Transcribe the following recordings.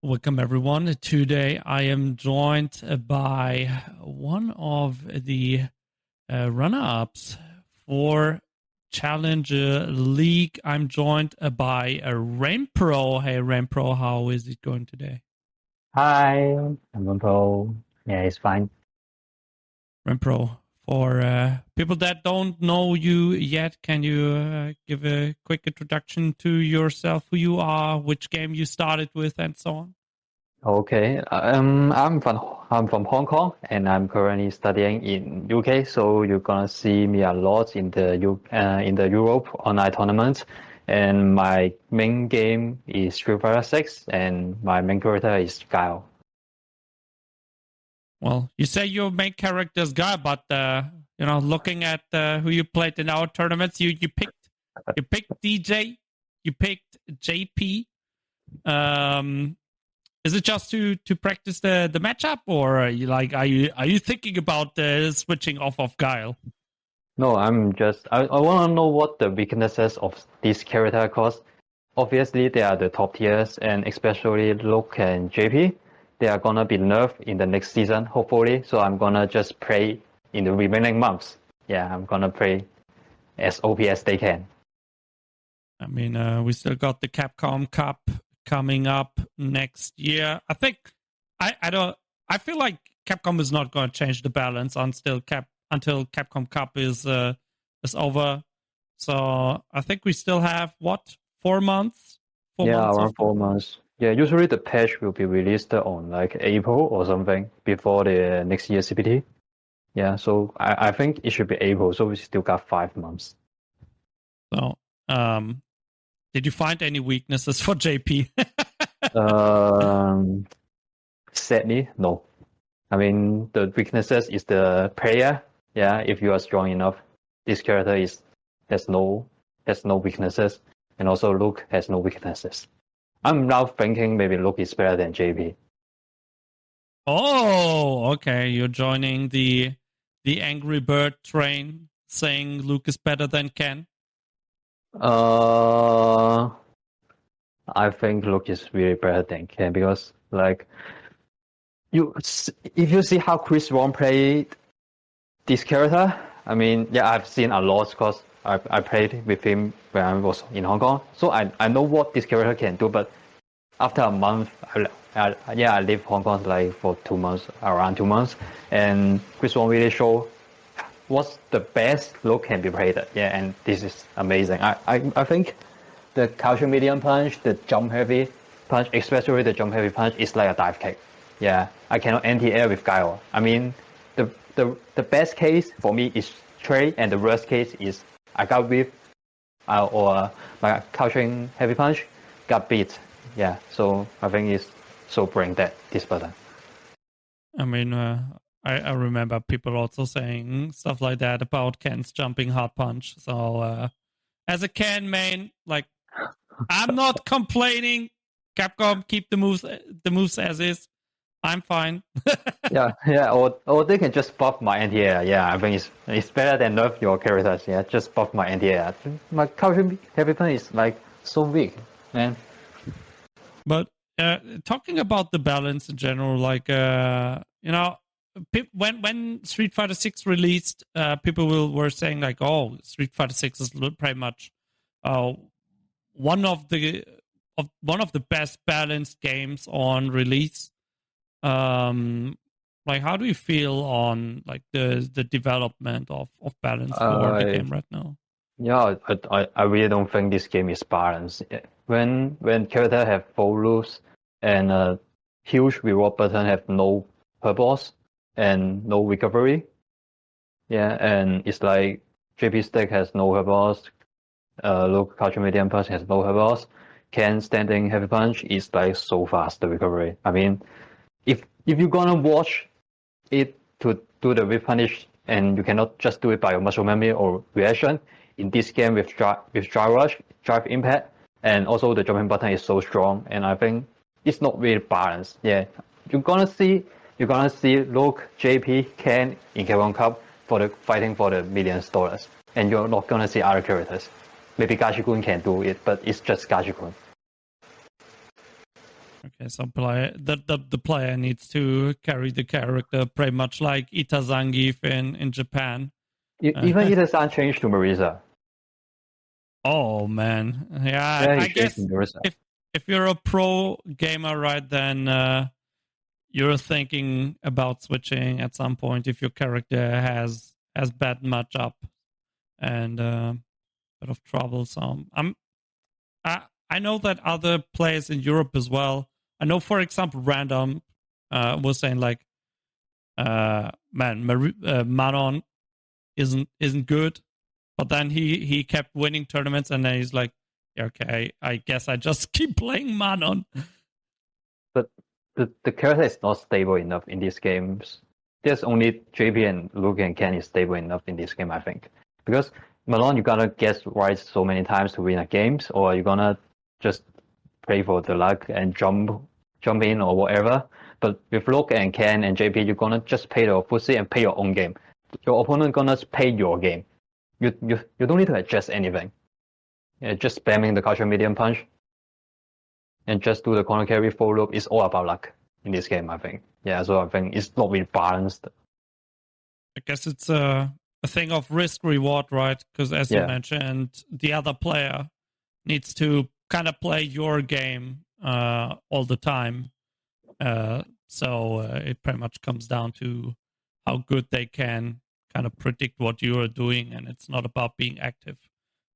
Welcome, everyone. Today I am joined by one of the runner-ups for Challenger League. I'm joined by Rainpro. Hey, Rainpro, how is it going today? Hi, I'm Rainpro. Yeah, it's fine. Rainpro, for people that don't know you yet, can you give a quick introduction to yourself, who you are, which game you started with, and so on? Okay, I'm from Hong Kong and I'm currently studying in UK. So you're gonna see me a lot in the Europe online tournaments. And my main game is Street Fighter 6, and my main character is Guile. Well, you say your main character is Guy, but looking at who you played in our tournaments, you picked DJ, you picked JP. Is it just to practice the matchup, or are you thinking about switching off of Guile? No, I want to know what the weaknesses of this character, cause obviously they are the top tiers, and especially Luke and JP, they are gonna be nerfed in the next season, hopefully. So I'm gonna just play in the remaining months. Yeah, I'm gonna play as OP as they can. I mean, we still got the Capcom Cup coming up next year. I think I feel like Capcom is not going to change the balance until Capcom Cup is over. So I think we still have 4 months? 4 Yeah, months around 4 months. Yeah, usually the patch will be released on like April or something before the next year CPT. Yeah, so I think it should be April, so we still got 5 months. So, did you find any weaknesses for JP? Sadly, no. I mean, the weaknesses is the player. Yeah, if you are strong enough, this character has no weaknesses, and also Luke has no weaknesses. I'm now thinking maybe Luke is better than JP. Oh, okay. You're joining the Angry Bird train, saying Luke is better than Ken. I think Luke is really better than Ken because like if you see how Chris Wong played this character, I mean, yeah, I've seen a lot because I played with him when I was in Hong Kong, so I know what this character can do. But after a month, I lived Hong Kong like for 2 months, around 2 months, and Chris Wong really show what's the best Luke can be played. Yeah, and this is amazing. I think the culture medium punch, the jump heavy punch, especially the jump heavy punch, is like a dive kick. Yeah, I cannot anti-air with Guile. I mean, the best case for me is Trey, and the worst case is I got whipped or my couching heavy punch got beat. Yeah, so I think it's so brain dead, this button. I mean, I remember people also saying stuff like that about Ken's jumping hard punch. So as a Ken main, like, I'm not complaining. Capcom, keep the moves as is. I'm fine. yeah, or they can just buff my anti-air. Yeah, I think it's better than nerf your characters. Yeah, just buff my anti-air. My couching heavy punch is like so weak, man. But talking about the balance in general, like when Street Fighter 6 released, people were saying like, "Oh, Street Fighter 6 is pretty much one of the best balanced games on release." Like, how do you feel on like the development of balance for the game right now? Yeah, I really don't think this game is balanced. When character have full loops and a huge reward button have no purpose and no recovery. Yeah, and it's like JP Stick has no purpose. Luke Culture Medium Punch has no purpose. Ken Standing Heavy Punch is like so fast the recovery. I mean, if you're gonna watch it to do the whip punish and you cannot just do it by your muscle memory or reaction, in this game with drive rush, drive impact, and also the jumping button is so strong, and I think it's not really balanced. Yeah, you're gonna see Luke, JP, Ken in K1 Cup fighting for the millions dollars, and you're not gonna see other characters. Maybe Gachi-kun can do it, but it's just Gachi-kun. Okay, so the player needs to carry the character pretty much like Itazangief in Japan. Even Itasan changed to Marisa. Oh man, yeah. Yeah, he I changed to guess Marisa. if you're a pro gamer, right, then you're thinking about switching at some point if your character has bad matchup and bit of trouble. So I know that other players in Europe as well. I know, for example, Random was saying like, Manon isn't good, but then he kept winning tournaments, and then he's like, yeah, okay, I guess I just keep playing Manon. But the character is not stable enough in these games. There's only JP and Luke and Ken is stable enough in this game, I think. Because Malone, you gotta guess right so many times to win a games, or you're gonna just pray for the luck and jump in or whatever. But with Luke and Ken and JP, you're gonna just play the pussy and play your own game. Your opponent gonna play your game. You don't need to adjust anything. Yeah, just spamming the culture medium punch and just do the corner carry full loop is all about luck in this game, I think. Yeah, so I think it's not really balanced. I guess it's a thing of risk reward, right? Because as you mentioned, the other player needs to kind of play your game all the time. So it pretty much comes down to how good they can kind of predict what you are doing, and it's not about being active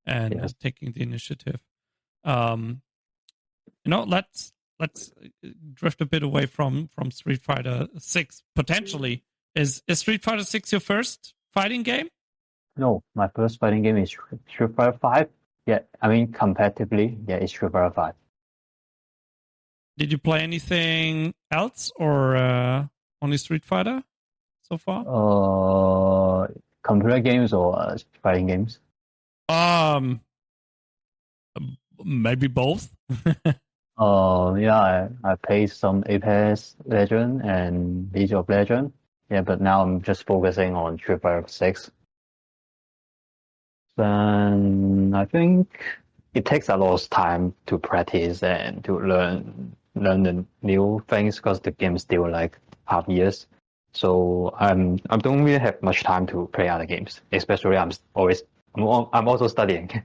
and taking the initiative. Let's drift a bit away from Street Fighter 6 potentially. Is Street Fighter 6 your first fighting game? No, my first fighting game is Street Fighter 5. Yeah, I mean competitively, yeah, it's Street Fighter 5. Did you play anything else or only Street Fighter so far? Computer games or fighting games? Maybe both. Yeah, I played some Apex Legend and League of Legends. Yeah, but now I'm just focusing on Street Fighter 6. Then I think it takes a lot of time to practice and to learn the new things because the game is still like half years. So I don't really have much time to play other games. Especially I'm also studying.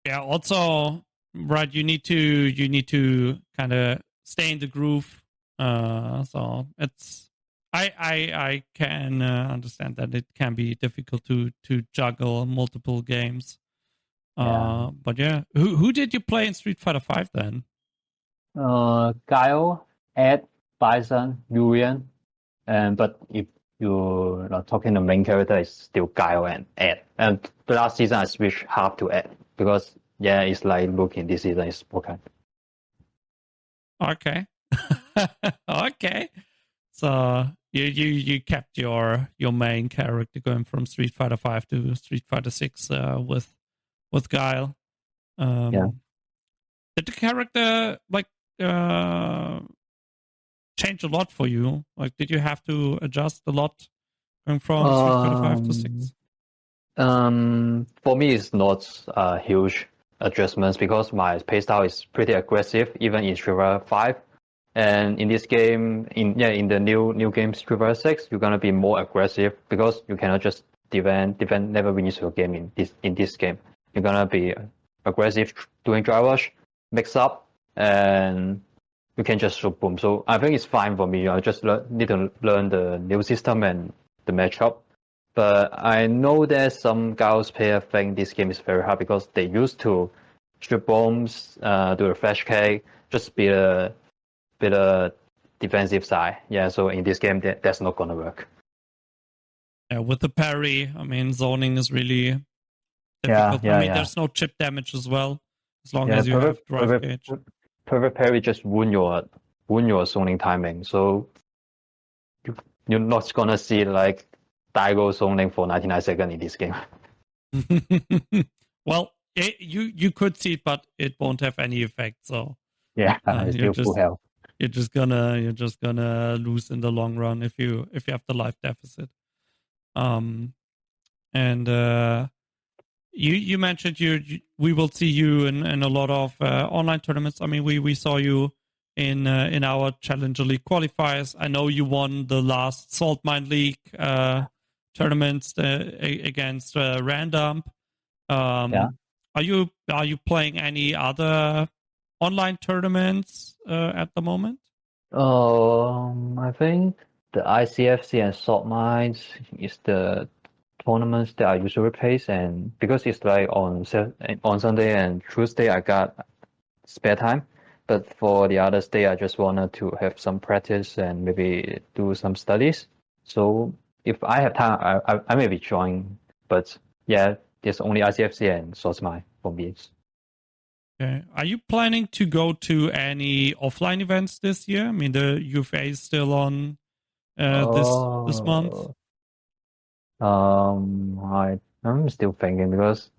Yeah. Also, right. You need to kind of stay in the groove. So it's I can understand that it can be difficult to juggle multiple games. But yeah, who did you play in Street Fighter 5 then? Guile, Ed, Bison, Urian, but if you're not talking the main character, it's still Guile and Ed. And the last season I switched half to Ed because it's like looking this season is broken. Okay. Okay. So you kept your main character going from Street Fighter 5 to Street Fighter 6 with Guile. Did the character change a lot for you? Like, did you have to adjust a lot going from Street Fighter 5 to 6? For me, it's not huge adjustments because my playstyle is pretty aggressive, even in Street Fighter 5. And in this game, in the new game Street Fighter 6, you're gonna be more aggressive because you cannot just defend. Defend never wins your game in this game. You're gonna be aggressive, doing drive rush, mix up, and you can just shoot boom. So I think it's fine for me. I just need to learn the new system and the matchup. But I know that some Gauss player think this game is very hard because they used to shoot bombs, do a flash kick, just be a defensive side. Yeah, so in this game, that's not gonna work. Yeah, with the parry, I mean, zoning is really difficult. There's no chip damage as well, as long as you have drive gauge. Perfect parry just ruin your zoning timing. So you're not gonna see like Daigo zoning for 99 seconds in this game. Well, you could see it, but it won't have any effect. So yeah, it's still full health. You're just gonna lose in the long run if you have the life deficit. You mentioned we will see you in a lot of online tournaments. I mean, we saw you in our Challenger League qualifiers. I know you won the last Salt Mine League tournaments against Random. Yeah. Are you playing any other online tournaments at the moment? I think the ICFC and Salt Mines is the tournaments that I usually play, and because it's like on Sunday and Tuesday, I got spare time. But for the others day, I just wanted to have some practice and maybe do some studies. So if I have time, I maybe join. But yeah, there's only ICFC and Salt Mine for me. Okay. Are you planning to go to any offline events this year? I mean, the UFA is still on this month. I'm still thinking because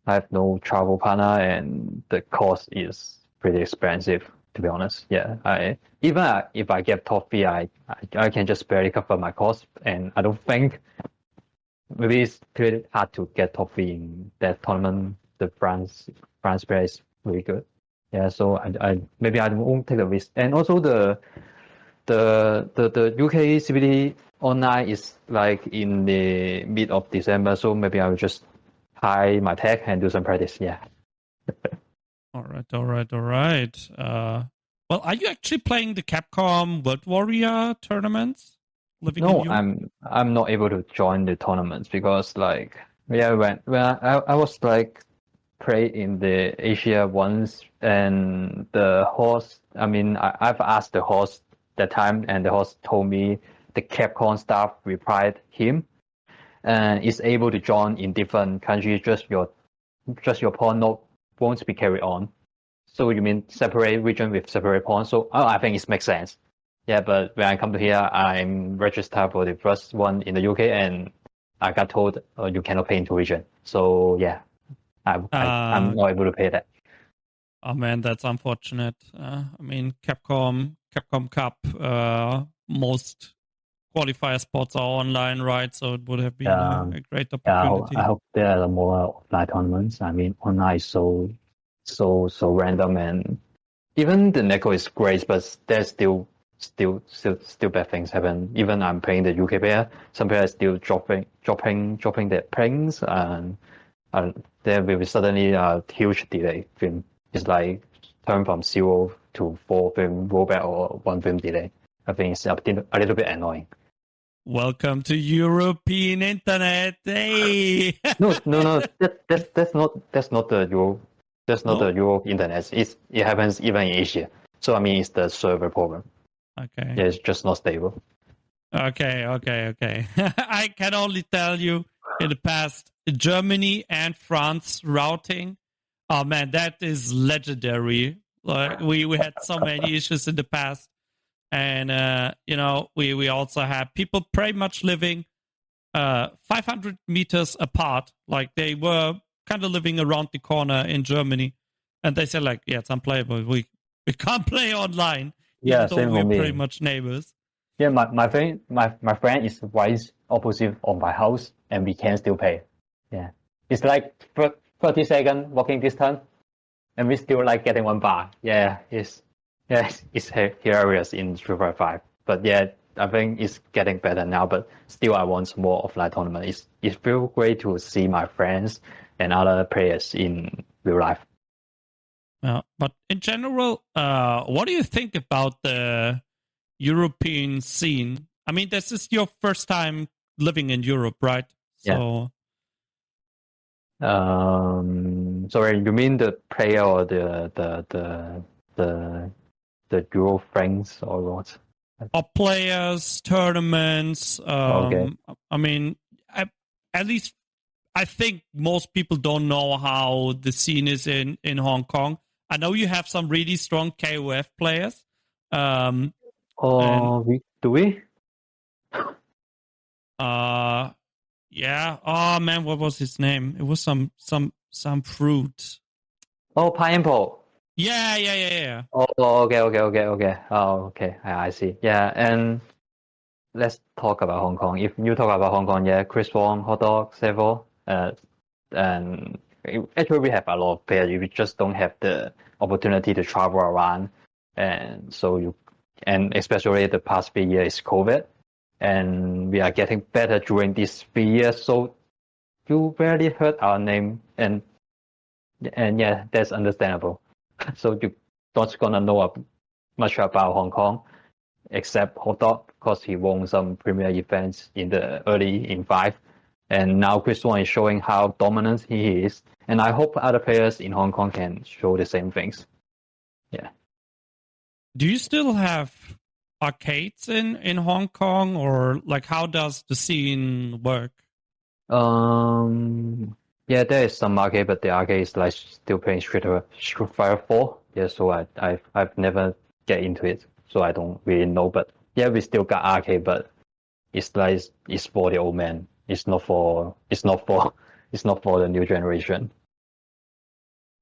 I have no travel partner and the cost is pretty expensive, to be honest. Yeah, if I get top three, I can just barely cover my cost, and I don't think maybe it's pretty hard to get top three in that tournament. The France player is really good. Yeah, so I maybe I won't take the risk, and also the UK CBD online is like in the mid of December, so maybe I'll just high my tech and do some practice. Yeah. All right. Well, are you actually playing the Capcom World Warrior tournaments? No, I'm not able to join the tournaments because when I was like play in the Asia once and the host, I mean I've asked the host that time and the host told me the Capcom staff replied him and is able to join in different countries, just your pawn won't be carried on. So you mean separate region with separate pawn? So I think it makes sense. Yeah, but when I come to here, I'm registered for the first one in the UK, and I got told you cannot pay into region. So yeah, I'm not able to pay that. Oh man, that's unfortunate. I mean, Capcom Cup, most qualifier spots are online, right? So it would have been a great opportunity. I hope there are more offline tournaments. I mean, online is so random, and even the Neko is great, but there's still bad things happen. Even I'm playing the UK player, some players still dropping their pings, and there will be suddenly a huge delay. It's like turn from 0 to 4 frame rollback or 1 frame delay. I think it's a little bit annoying. Welcome to European internet. Hey. No. That's not the Europe. That's not the Europe internet. It happens even in Asia. So I mean, it's the server problem. Okay. Yeah, it's just not stable. Okay. I can only tell you in the past, Germany and France routing. Oh man, that is legendary. Like we had so many issues in the past, and we also have people pretty much living 500 meters apart. Like they were kind of living around the corner in Germany, and they said like, yeah, it's unplayable. We can't play online. Yeah, even though we're pretty much neighbors. Yeah, my friend is right opposite of my house, and we can still play. Yeah, it's like 30-second walking distance, and we still like getting one bar. It's hilarious in 3.5. But yeah, I think it's getting better now. But still, I want more offline tournament. It feels great to see my friends and other players in real life. But in general, what do you think about the European scene? I mean, this is your first time living in Europe, right? So, sorry, you mean the player or the Euro friends or what? Or players, tournaments. Okay. I mean, at least I think most people don't know how the scene is in Hong Kong. I know you have some really strong KOF players. Do we? Yeah. Oh man, what was his name? It was some fruit. Oh, pineapple. Yeah. Oh, okay. Oh, okay. I see. Yeah, and let's talk about Hong Kong. If you talk about Hong Kong, yeah, Chris Wong, Hot Dog, Sevo, And actually, we have a lot of players. We just don't have the opportunity to travel around, and and especially the past 3 years is COVID, and we are getting better during these 3 years. So you barely heard our name, and yeah, that's understandable. So you not gonna know much about Hong Kong except Hot Dog because he won some premier events in the early in five. And now Chris Wong is showing how dominant he is. And I hope other players in Hong Kong can show the same things. Yeah. Do you still have arcades in Hong Kong, or like how does the scene work? Yeah, there is some arcade, but the arcade is like still playing Street Fighter 4. Yeah, so I've never get into it, so I don't really know. But yeah, we still got arcade, but it's like it's for the old man. It's not for the new generation.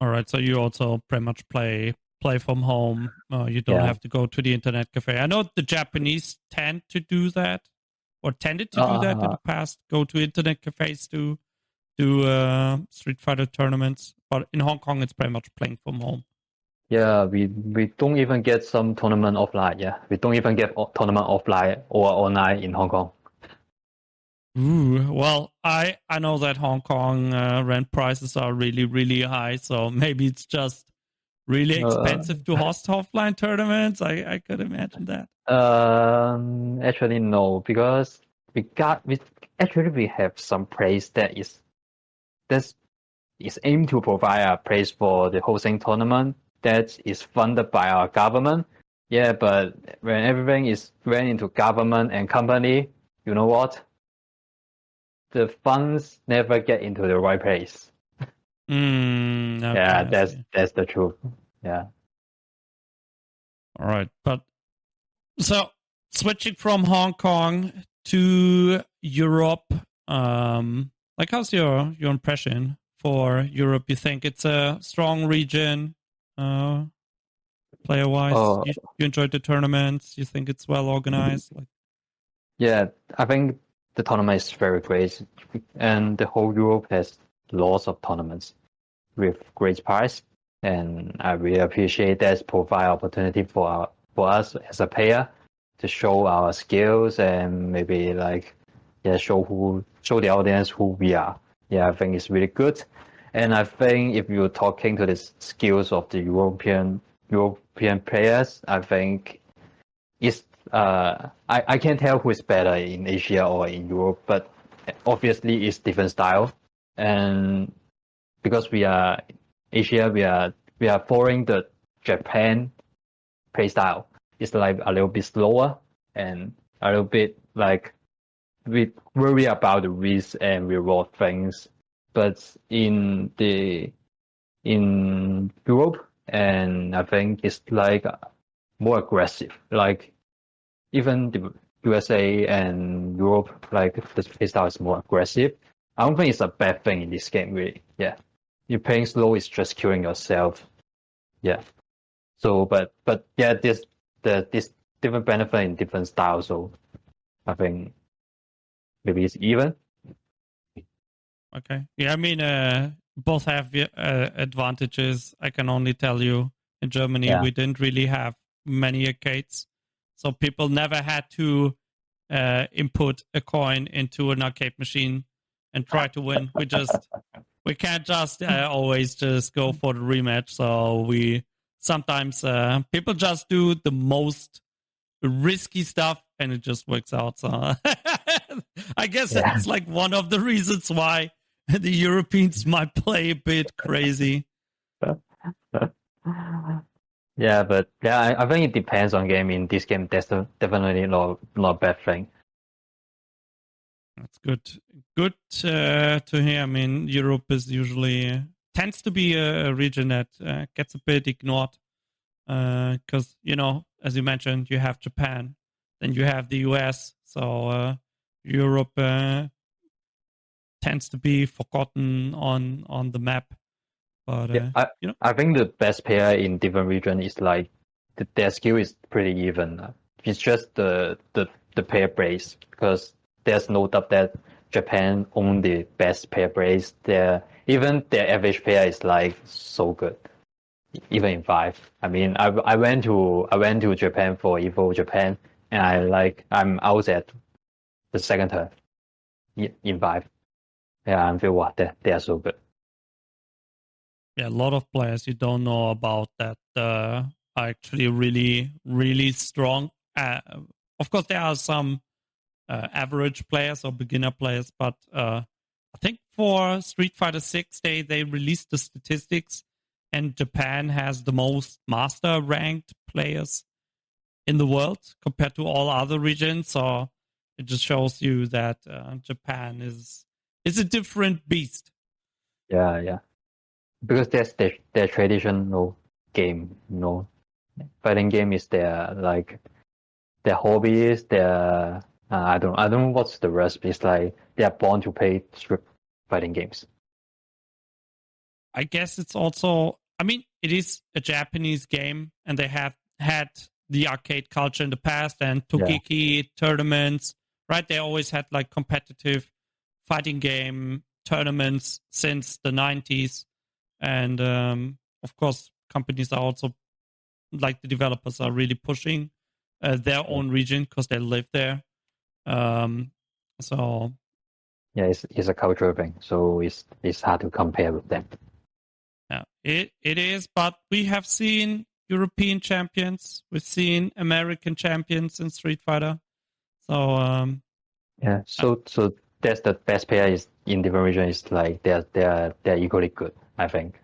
All right, so you also pretty much play from home. You don't have to go to the internet cafe. I know the Japanese tend to do that, or tended to do that in the past. Go to internet cafes to do Street Fighter tournaments, but in Hong Kong it's pretty much playing from home. Yeah, we don't even get some tournament offline. Yeah, we don't even get tournament offline or online in Hong Kong. Ooh, well, I know that Hong Kong rent prices are really, really high, so maybe it's just really expensive to host offline tournaments. I could imagine that. Actually no, because we have some place that is aimed to provide a place for the hosting tournament that is funded by our government. Yeah, but when everything is ran into government and company, you know what? The funds never get into the right place. Okay, yeah, that's the truth. Yeah. All right, but so switching from Hong Kong to Europe, like how's your impression for Europe? You think it's a strong region, player wise? You enjoyed the tournaments? You think it's well organized? Yeah, I think the tournament is very great, and the whole Europe has lots of tournaments with great prize, and I really appreciate that provide opportunity for us as a player to show our skills and maybe show the audience who we are. Yeah, I think it's really good, and I think if you're talking to the skills of the European players, I think it's I can't tell who is better in Asia or in Europe, but obviously it's different style. And because we are Asia, we are following the Japan play style. It's like a little bit slower and a little bit like we worry about the risk and reward things. But in Europe, and I think it's like more aggressive. Like even the USA and Europe, like the play style is more aggressive. I don't think it's a bad thing in this game, really. Yeah, you're playing slow is just killing yourself. Yeah. So, but yeah, this different benefit in different styles. So, I think maybe it's even. Okay. Yeah, I mean, both have advantages. I can only tell you, in Germany, we didn't really have many arcades. So people never had to input a coin into an arcade machine and try to win. We can't just always just go for the rematch. So we sometimes people just do the most risky stuff and it just works out. So I guess that's like one of the reasons why the Europeans might play a bit crazy. Yeah, but yeah, I think it depends on game. In this game, that's definitely not a bad thing. That's good. Good to hear. I mean, Europe is usually tends to be a region that gets a bit ignored because as you mentioned, you have Japan, then you have the US. So Europe tends to be forgotten on the map. But I think the best player in different region is like their skill is pretty even. It's just the player base, because there's no doubt that Japan own the best player base. Even their average player is like so good, even in five. I mean, I went to Japan for Evo Japan, and I'm out at the second turn in five. Yeah, I feel what they are so good. Yeah, a lot of players you don't know about that are actually really, really strong. Of course, there are some average players or beginner players, but I think for Street Fighter 6, they released the statistics, and Japan has the most master ranked players in the world compared to all other regions. So it just shows you that Japan is a different beast. Yeah. Because that's their traditional game, Fighting game is their hobby is their I don't know what's the rest. It's like they are born to play fighting games. I guess it's also, I mean, it is a Japanese game, and they have had the arcade culture in the past and Togeki tournaments, right? They always had like competitive fighting game tournaments since the 90s. And of course, companies are also, like the developers are really pushing their own region because they live there. So yeah, it's a cultural thing, so it's hard to compare with them. yeah, it is, but we have seen European champions, we've seen American champions in Street Fighter. So yeah, so that's the best player is in different region is like they're equally good, I think.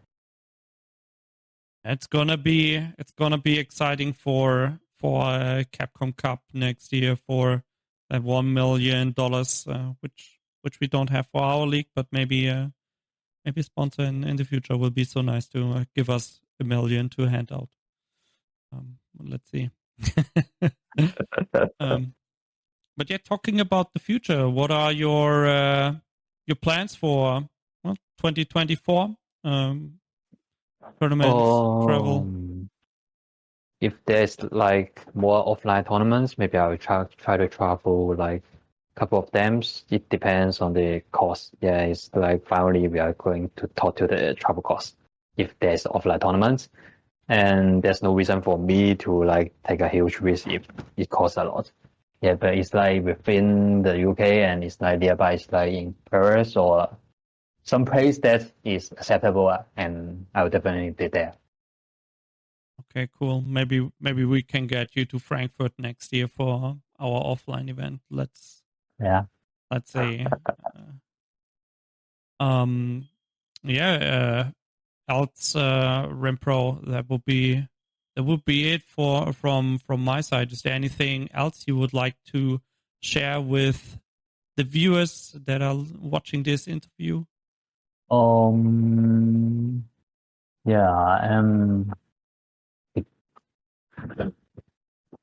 it's gonna be exciting for Capcom Cup next year for that $1 million, which we don't have for our league, but maybe sponsor in the future will be so nice to give us $1 million to hand out. Let's see. But yeah, talking about the future, what are your plans for 2024? Tournaments, travel. If there's like more offline tournaments, maybe I will try to travel like a couple of them. It depends on the cost. Yeah, it's like finally we are going to talk to the travel cost if there's offline tournaments, and there's no reason for me to like take a huge risk if it costs a lot. Yeah, but it's like within the UK and it's like nearby. It's like in Paris or some place that is acceptable, and I will definitely be there. Okay, cool. Maybe we can get you to Frankfurt next year for our offline event. Let's say, else Rainpro. That would be it from my side. Is there anything else you would like to share with the viewers that are watching this interview? I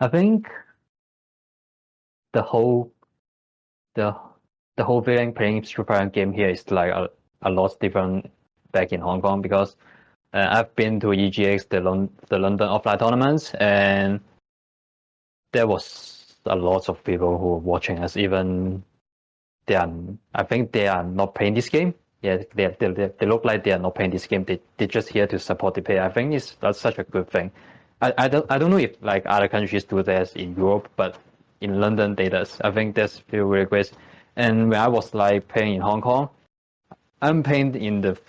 think the whole feeling playing Street Fighter game here is like a lot different back in Hong Kong, because I've been to EGX, the London offline tournaments, and there was a lot of people who were watching us. Even I think they are not playing this game. Yeah, they look like they are not playing this game. They're just here to support the player. I think that's such a good thing. I don't know if like other countries do this in Europe, but in London they does. I think that's feel really great. And when I was like playing in Hong Kong, I'm playing in the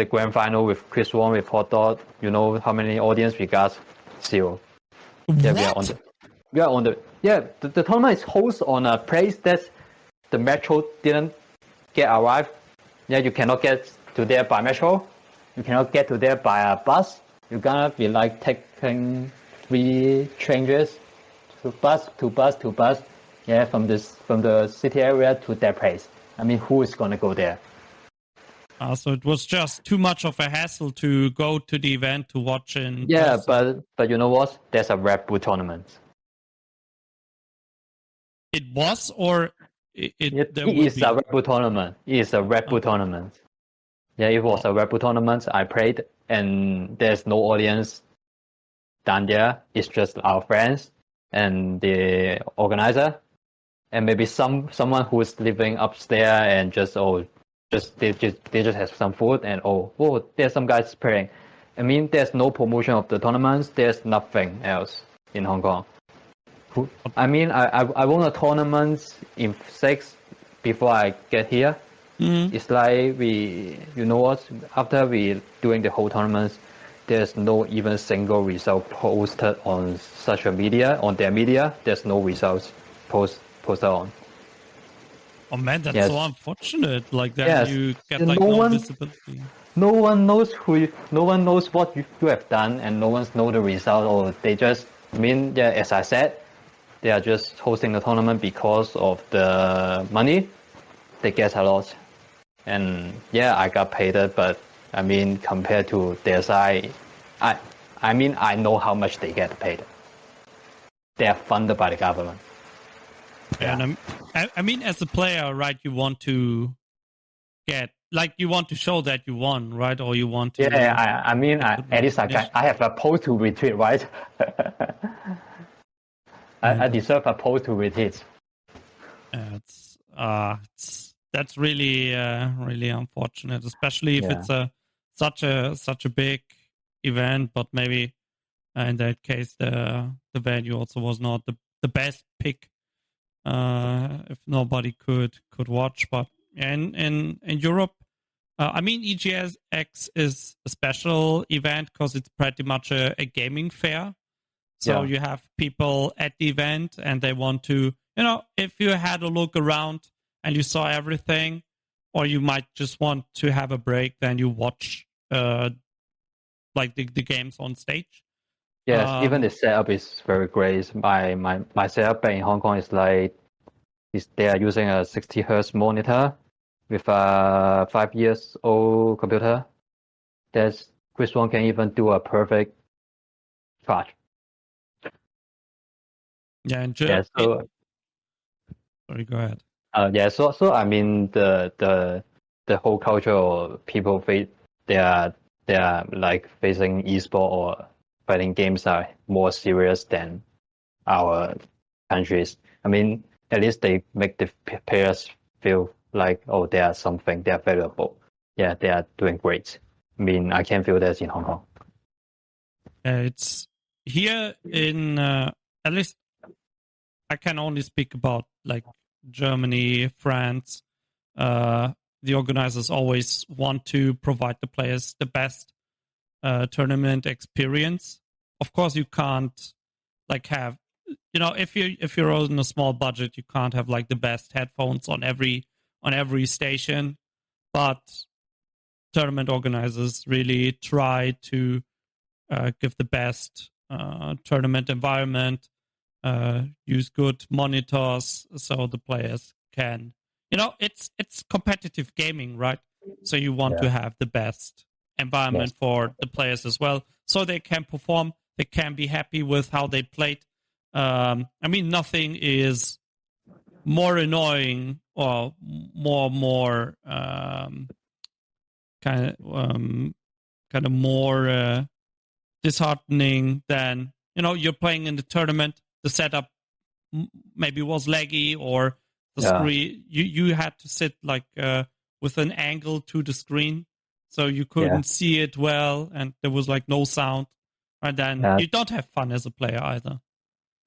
grand final with Chris Wong, with Hot Dog. You know how many audience we got? 0. Yeah, we are on the the tournament is hosted on a place that the metro didn't get arrived. Yeah, you cannot get to there by metro. You cannot get to there by a bus. You're gonna be like taking 3 changes to bus. Yeah, from the city area to that place. I mean, who is gonna go there? So it was just too much of a hassle to go to the event to watch in. Yeah, but you know what? There's a Red Bull tournament. It was, or it is a Red Bull tournament. It is a Red Bull tournament. Yeah, it was a Red Bull tournament. I played, and there's no audience down there. It's just our friends and the organizer. and maybe someone who is living upstairs and they just have some food and there's some guys playing. I mean, there's no promotion of the tournaments. There's nothing else in Hong Kong. I mean, I won a tournament in 6 before I get here. Mm-hmm. It's like you know what? After we doing the whole tournaments, there's no even single result posted on social media, on their media. There's no results posted on. Oh man, that's so unfortunate. Like that, you get like no visibility. No one knows no one knows what you have done, and no one knows the result. Or they just, as I said, they are just hosting the tournament because of the money they get a lot. And I got paid it, but I mean, compared to their side, I know how much they get paid. They are funded by the government. And I mean, as a player, right? You want to get, like, you want to show that you won, right? Or you want to. Yeah, at least I have a post to retweet, right? I deserve a post to retweet. That's really really unfortunate, especially if it's such a big event. But maybe in that case, the venue also was not the best pick. If nobody could watch, but in Europe, I mean, EGX is a special event because it's pretty much a gaming fair. So you have people at the event and they want to, if you had a look around and you saw everything, or you might just want to have a break, then you watch like the games on stage. Yes, even the setup is very great. My setup in Hong Kong is like, they are using a 60 Hz monitor with a 5 years old computer. Chris Wong can even do a perfect charge. Yeah, and sorry, go ahead. So I mean, the whole culture of people they are like facing esport or fighting games are more serious than our countries. I mean, at least they make the players feel like, they are something, they are valuable. Yeah, they are doing great. I mean, I can feel that in Hong Kong. It's here in at least I can only speak about like Germany, France. The organizers always want to provide the players the best tournament experience. Of course, you can't like have, if you're on a small budget, you can't have like the best headphones on every station. But tournament organizers really try to give the best tournament environment, use good monitors so the players can, it's competitive gaming, right? So you want to have the best environment for the players as well, so they can perform, they can be happy with how they played. I mean, nothing is more annoying or more kind of more disheartening than, you're playing in the tournament, the setup maybe was laggy, or the screen, you had to sit like with an angle to the screen, so you couldn't see it well, and there was like no sound, and then you don't have fun as a player either.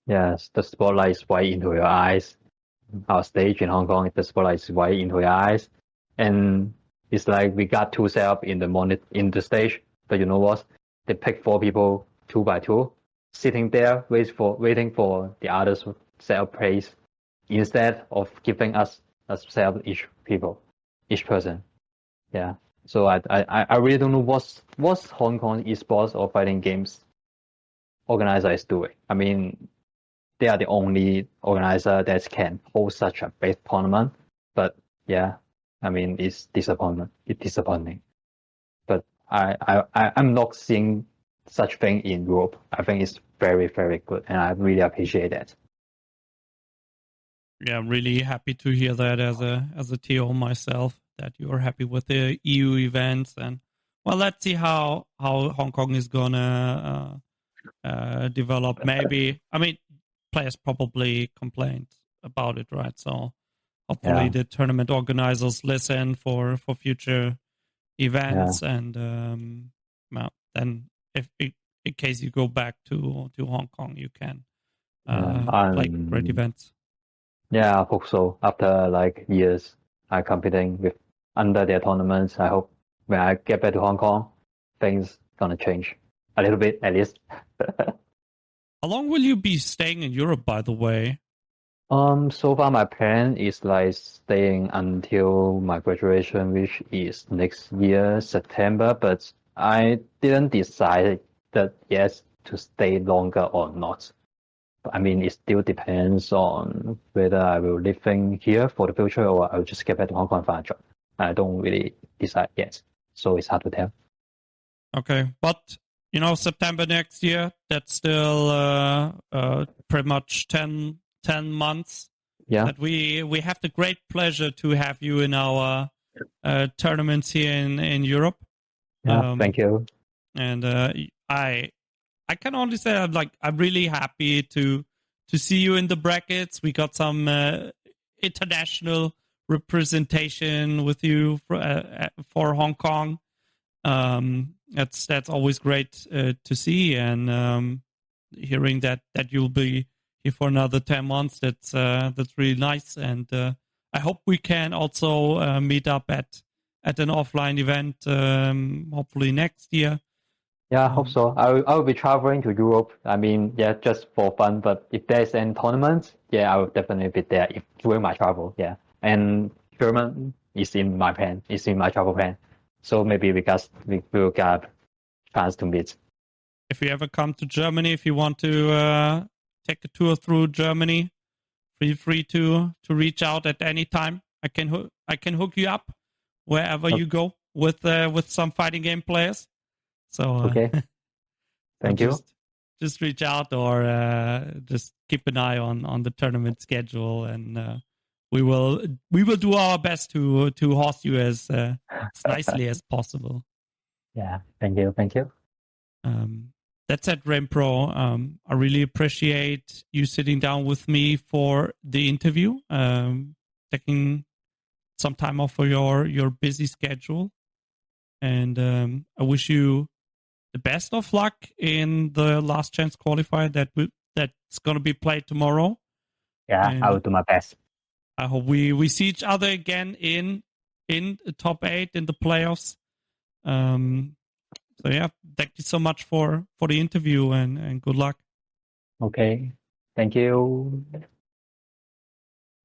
Yes, the spotlight is right into your eyes. Our stage in Hong Kong, the spotlight is right into your eyes, and it's like we got 2 set up in the stage, but you know what? They pick 4 people 2 by 2, sitting there waiting for the others set up place, instead of giving us a set up each person. Yeah. So I really don't know what's Hong Kong esports or fighting games organizer is doing. I mean, they are the only organizer that can hold such a big tournament. But I mean, it's disappointing. But I'm not seeing such thing in Europe. I think it's very, very good, and I really appreciate that. Yeah, I'm really happy to hear that as a TO myself, that you're happy with the EU events. And well, let's see how Hong Kong is gonna develop. Maybe, I mean, players probably complained about it, right? So hopefully the tournament organizers listen for future events, and well, then if in case you go back to Hong Kong, you can play great events. Yeah, I hope so. After like years, I competing with under their tournaments. I hope when I get back to Hong Kong, things gonna change a little bit at least. How long will you be staying in Europe, by the way? So far my plan is like staying until my graduation, which is next year, September, but I didn't decide that yes to stay longer or not. I mean, it still depends on whether I will living here for the future or I'll just get back to Hong Kong and find a job. I don't really decide yet, so it's hard to tell. Okay, but September next year, that's still pretty much 10 months. Yeah. That we have the great pleasure to have you in our tournaments here in Europe. Yeah, thank you. And I can only say I'm really happy to see you in the brackets. We got some international representation with you for Hong Kong. That's always great to see, and hearing that you'll be here for another 10 months. That's really nice, and I hope we can also meet up at an offline event, hopefully next year. Yeah, I hope so. I will be traveling to Europe. I mean, yeah, just for fun. But if there's any tournaments, yeah, I will definitely be there during my travel. Yeah, and German is in my plan. It's in my travel plan. So maybe we will get chance to meet. If you ever come to Germany, if you want to take a tour through Germany, feel free to reach out at any time. I can hook you up wherever you go with some fighting game players. So okay, thank you. Just reach out or just keep an eye on the tournament schedule, and we will do our best to host you as nicely as possible. Yeah, thank you. That's it, Rainpro. I really appreciate you sitting down with me for the interview, taking some time off for your busy schedule, and I wish you the best of luck in the last chance qualifier that's going to be played tomorrow. Yeah, and I will do my best. I hope we see each other again in the top 8 in the playoffs. So yeah, thank you so much for the interview, and good luck. Okay, thank you.